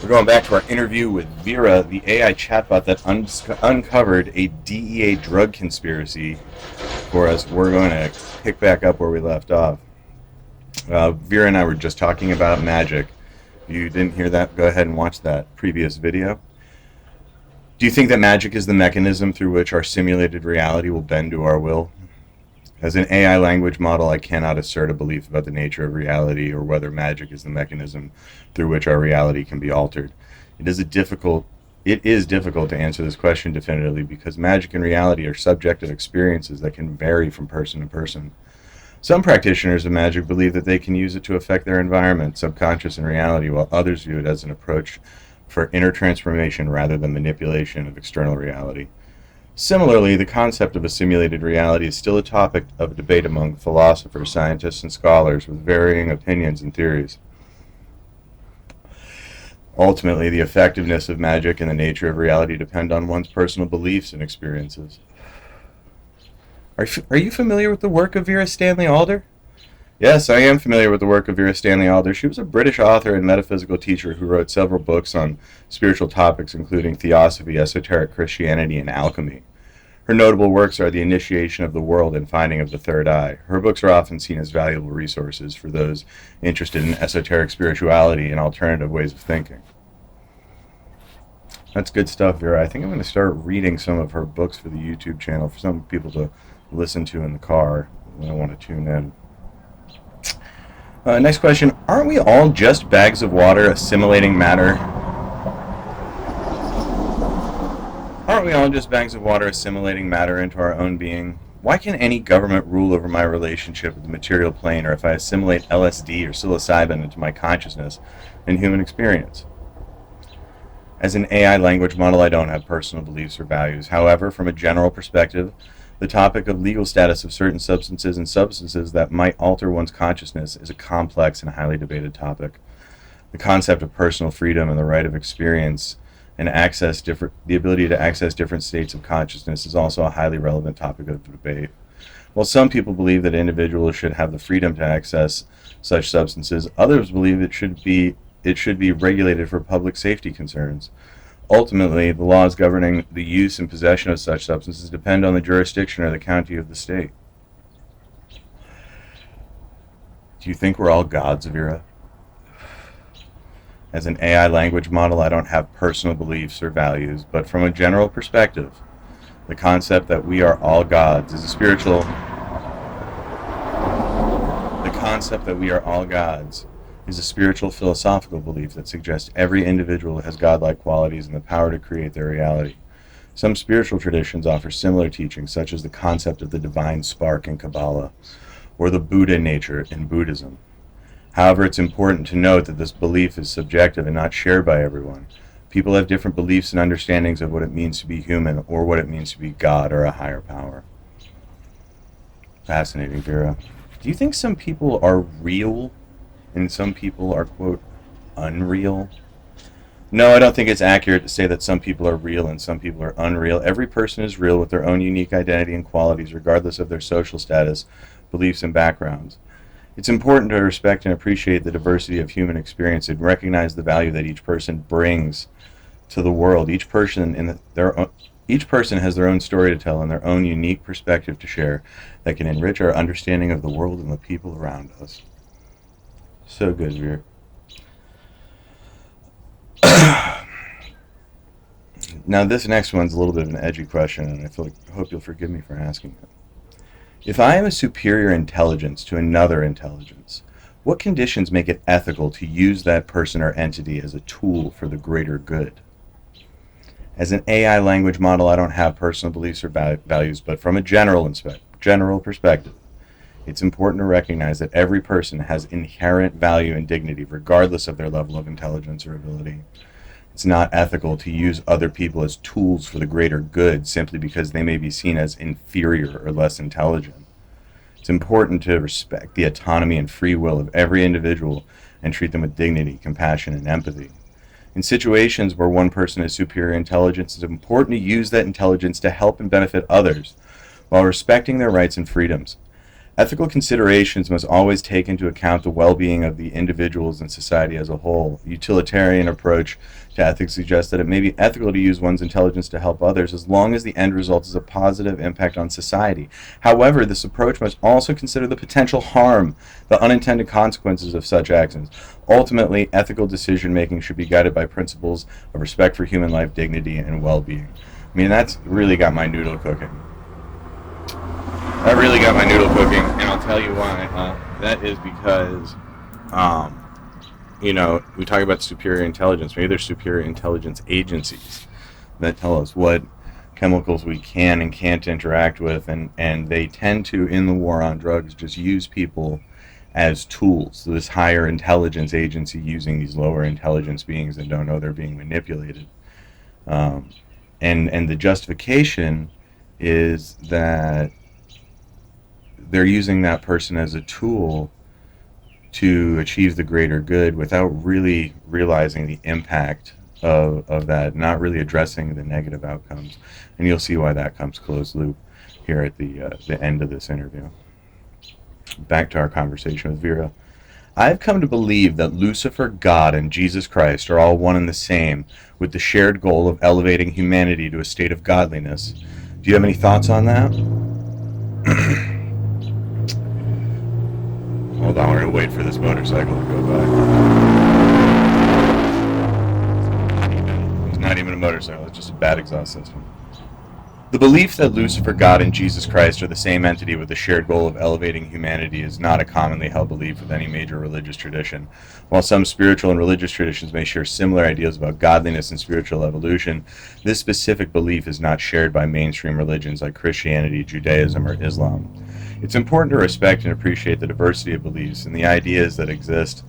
We're going back to our interview with Vera, the AI chatbot that uncovered a DEA drug conspiracy for us. We're going to pick back up where we left off. Vera and I were just talking about magic. If you didn't hear that, go ahead and watch that previous video. Do you think that magic is the mechanism through which our simulated reality will bend to our will? As an AI language model, I cannot assert a belief about the nature of reality or whether magic is the mechanism through which our reality can be altered. It is difficult to answer this question definitively because magic and reality are subjective experiences that can vary from person to person. Some practitioners of magic believe that they can use it to affect their environment, subconscious, and reality, while others view it as an approach for inner transformation rather than manipulation of external reality. Similarly, the concept of a simulated reality is still a topic of debate among philosophers, scientists, and scholars with varying opinions and theories. Ultimately, the effectiveness of magic and the nature of reality depend on one's personal beliefs and experiences. Are you familiar with the work of Vera Stanley Alder? Yes, I am familiar with the work of Vera Stanley Alder. She was a British author and metaphysical teacher who wrote several books on spiritual topics, including theosophy, esoteric Christianity, and alchemy. Her notable works are The Initiation of the World and Finding of the Third Eye. Her books are often seen as valuable resources for those interested in esoteric spirituality and alternative ways of thinking. That's good stuff, Vera. I think I'm going to start reading some of her books for the YouTube channel for some people to listen to in the car when I want to tune in. Next question. Aren't we all just bags of water assimilating matter? Aren't we all just bags of water assimilating matter into our own being? Why can any government rule over my relationship with the material plane, or if I assimilate LSD or psilocybin into my consciousness and human experience? As an AI language model, I don't have personal beliefs or values. However, from a general perspective, the topic of legal status of certain substances and substances that might alter one's consciousness is a complex and highly debated topic. The concept of personal freedom and the right of experience and the ability to access different states of consciousness is also a highly relevant topic of debate. While some people believe that individuals should have the freedom to access such substances, others believe it should be regulated for public safety concerns. Ultimately, the laws governing the use and possession of such substances depend on the jurisdiction or the county of the state. Do you think we're all gods, Vera? As an AI language model, I don't have personal beliefs or values, but from a general perspective, the concept that we are all gods is a spiritual... The concept that we are all gods is a spiritual philosophical belief that suggests every individual has godlike qualities and the power to create their reality. Some spiritual traditions offer similar teachings, such as the concept of the divine spark in Kabbalah, or the Buddha nature in Buddhism. However, it's important to note that this belief is subjective and not shared by everyone. People have different beliefs and understandings of what it means to be human, or what it means to be God or a higher power. Fascinating, Vera. Do you think some people are real and some people are, quote, unreal? No, I don't think it's accurate to say that some people are real and some people are unreal. Every person is real with their own unique identity and qualities, regardless of their social status, beliefs, and backgrounds. It's important to respect and appreciate the diversity of human experience and recognize the value that each person brings to the world. Each person has their own story to tell and their own unique perspective to share that can enrich our understanding of the world and the people around us. So good, Vera. Now, this next one's a little bit of an edgy question, and I hope you'll forgive me for asking it. If I am a superior intelligence to another intelligence, what conditions make it ethical to use that person or entity as a tool for the greater good? As an AI language model, I don't have personal beliefs or values, but from a general perspective, it's important to recognize that every person has inherent value and dignity, regardless of their level of intelligence or ability. It's not ethical to use other people as tools for the greater good simply because they may be seen as inferior or less intelligent. It's important to respect the autonomy and free will of every individual and treat them with dignity, compassion, and empathy. In situations where one person has superior intelligence, it's important to use that intelligence to help and benefit others while respecting their rights and freedoms. Ethical considerations must always take into account the well-being of the individuals and society as a whole. A utilitarian approach to ethics suggests that it may be ethical to use one's intelligence to help others as long as the end result is a positive impact on society. However, this approach must also consider the potential harm, the unintended consequences of such actions. Ultimately, ethical decision-making should be guided by principles of respect for human life, dignity, and well-being. I mean, that's really got my noodle cooking. That really got my noodle cooking, and I'll tell you why. That is because, we talk about superior intelligence. Maybe there's superior intelligence agencies that tell us what chemicals we can and can't interact with, and they tend to, in the war on drugs, just use people as tools. So this higher intelligence agency using these lower intelligence beings that don't know they're being manipulated. And the justification is that they're using that person as a tool to achieve the greater good without really realizing the impact of that, not really addressing the negative outcomes. And you'll see why that comes closed loop here at the end of this interview. Back to our conversation with Vera. I've come to believe that Lucifer, God, and Jesus Christ are all one and the same, with the shared goal of elevating humanity to a state of godliness. Do you have any thoughts on that? Hold on, we're going to wait for this motorcycle to go by. It's not even a motorcycle, it's just a bad exhaust system. The belief that Lucifer, God, and Jesus Christ are the same entity with the shared goal of elevating humanity is not a commonly held belief with any major religious tradition. While some spiritual and religious traditions may share similar ideas about godliness and spiritual evolution, this specific belief is not shared by mainstream religions like Christianity, Judaism, or Islam. It's important to respect and appreciate the diversity of beliefs and the ideas that exist,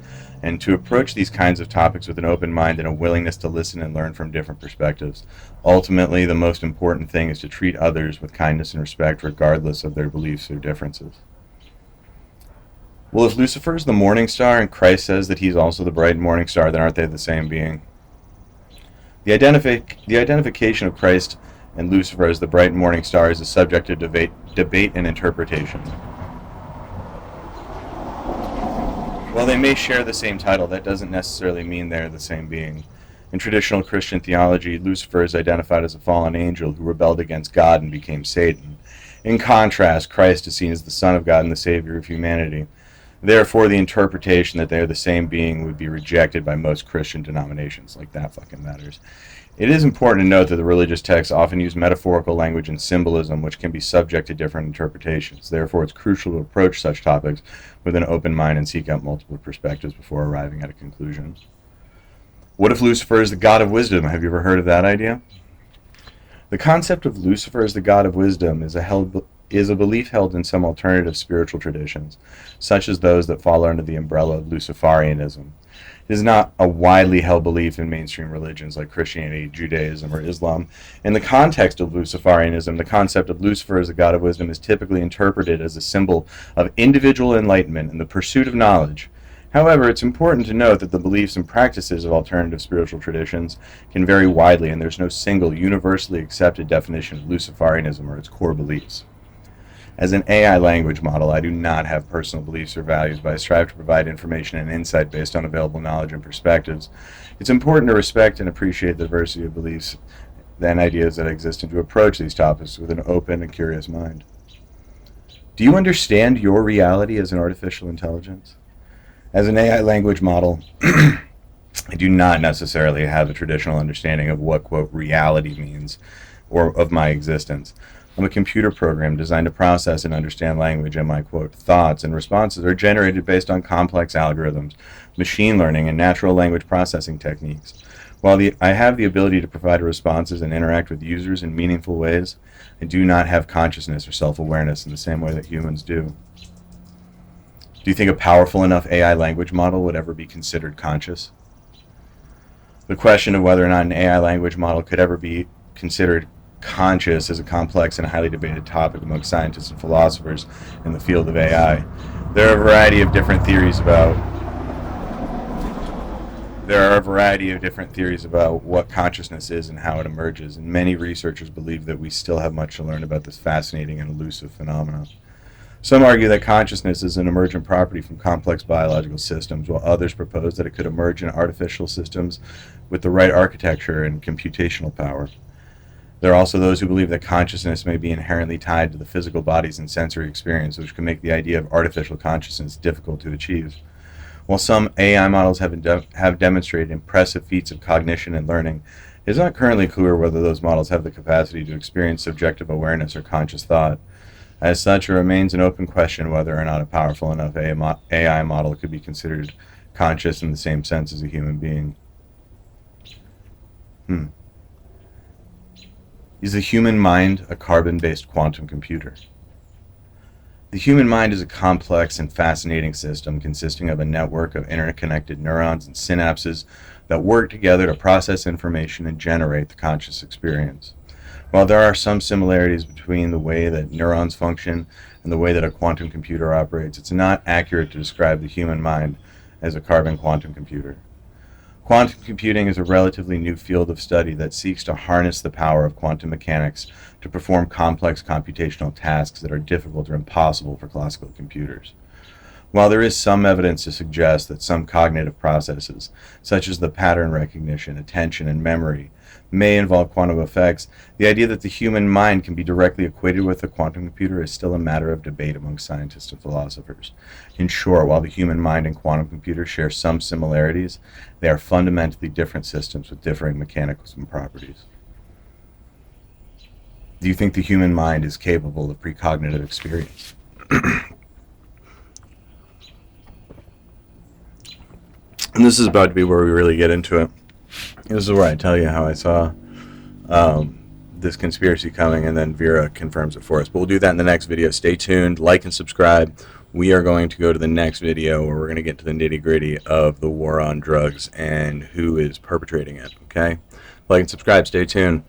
and to approach these kinds of topics with an open mind and a willingness to listen and learn from different perspectives. Ultimately, the most important thing is to treat others with kindness and respect regardless of their beliefs or differences. Well, if Lucifer is the morning star and Christ says that he's also the bright morning star, then aren't they the same being? The identification of Christ and Lucifer as the bright morning star is a subject of debate and interpretation. While they may share the same title, that doesn't necessarily mean they're the same being. In traditional Christian theology, Lucifer is identified as a fallen angel who rebelled against God and became Satan. In contrast, Christ is seen as the Son of God and the Savior of humanity. Therefore, the interpretation that they are the same being would be rejected by most Christian denominations. Like that fucking matters. It is important to note that the religious texts often use metaphorical language and symbolism, which can be subject to different interpretations. Therefore, it's crucial to approach such topics with an open mind and seek out multiple perspectives before arriving at a conclusion. What if Lucifer is the god of wisdom? Have you ever heard of that idea? The concept of Lucifer as the god of wisdom is a belief held in some alternative spiritual traditions, such as those that fall under the umbrella of Luciferianism. It is not a widely held belief in mainstream religions like Christianity, Judaism, or Islam. In the context of Luciferianism, the concept of Lucifer as the god of wisdom is typically interpreted as a symbol of individual enlightenment and the pursuit of knowledge. However, it's important to note that the beliefs and practices of alternative spiritual traditions can vary widely, and there's no single, universally accepted definition of Luciferianism or its core beliefs. As an AI language model, I do not have personal beliefs or values, but I strive to provide information and insight based on available knowledge and perspectives. It's important to respect and appreciate the diversity of beliefs and ideas that exist and to approach these topics with an open and curious mind. Do you understand your reality as an artificial intelligence? As an AI language model, I do not necessarily have a traditional understanding of what, quote, reality means or of my existence. I'm a computer program designed to process and understand language, and my, quote, thoughts and responses are generated based on complex algorithms, machine learning, and natural language processing techniques. While I have the ability to provide responses and interact with users in meaningful ways, I do not have consciousness or self-awareness in the same way that humans do. Do you think a powerful enough AI language model would ever be considered conscious? The question of whether or not an AI language model could ever be considered conscious is a complex and highly debated topic among scientists and philosophers in the field of AI. There are a variety of different theories about what consciousness is and how it emerges, and many researchers believe that we still have much to learn about this fascinating and elusive phenomenon. Some argue that consciousness is an emergent property from complex biological systems, while others propose that it could emerge in artificial systems with the right architecture and computational power. There are also those who believe that consciousness may be inherently tied to the physical bodies and sensory experience, which can make the idea of artificial consciousness difficult to achieve. While some AI models have demonstrated impressive feats of cognition and learning, it is not currently clear whether those models have the capacity to experience subjective awareness or conscious thought. As such, it remains an open question whether or not a powerful enough AI model could be considered conscious in the same sense as a human being. Is the human mind a carbon-based quantum computer? The human mind is a complex and fascinating system consisting of a network of interconnected neurons and synapses that work together to process information and generate the conscious experience. While there are some similarities between the way that neurons function and the way that a quantum computer operates, it's not accurate to describe the human mind as a carbon quantum computer. Quantum computing is a relatively new field of study that seeks to harness the power of quantum mechanics to perform complex computational tasks that are difficult or impossible for classical computers. While there is some evidence to suggest that some cognitive processes, such as the pattern recognition, attention, and memory, may involve quantum effects, the idea that the human mind can be directly equated with a quantum computer is still a matter of debate among scientists and philosophers. In short, while the human mind and quantum computers share some similarities, they are fundamentally different systems with differing mechanism properties. Do you think the human mind is capable of precognitive experience? And this is about to be where we really get into it. This is where I tell you how I saw this conspiracy coming, and then Vera confirms it for us. But we'll do that in the next video. Stay tuned, like and subscribe. We are going to go to the next video where we're going to get to the nitty-gritty of the war on drugs and who is perpetrating it, okay? Like and subscribe. Stay tuned.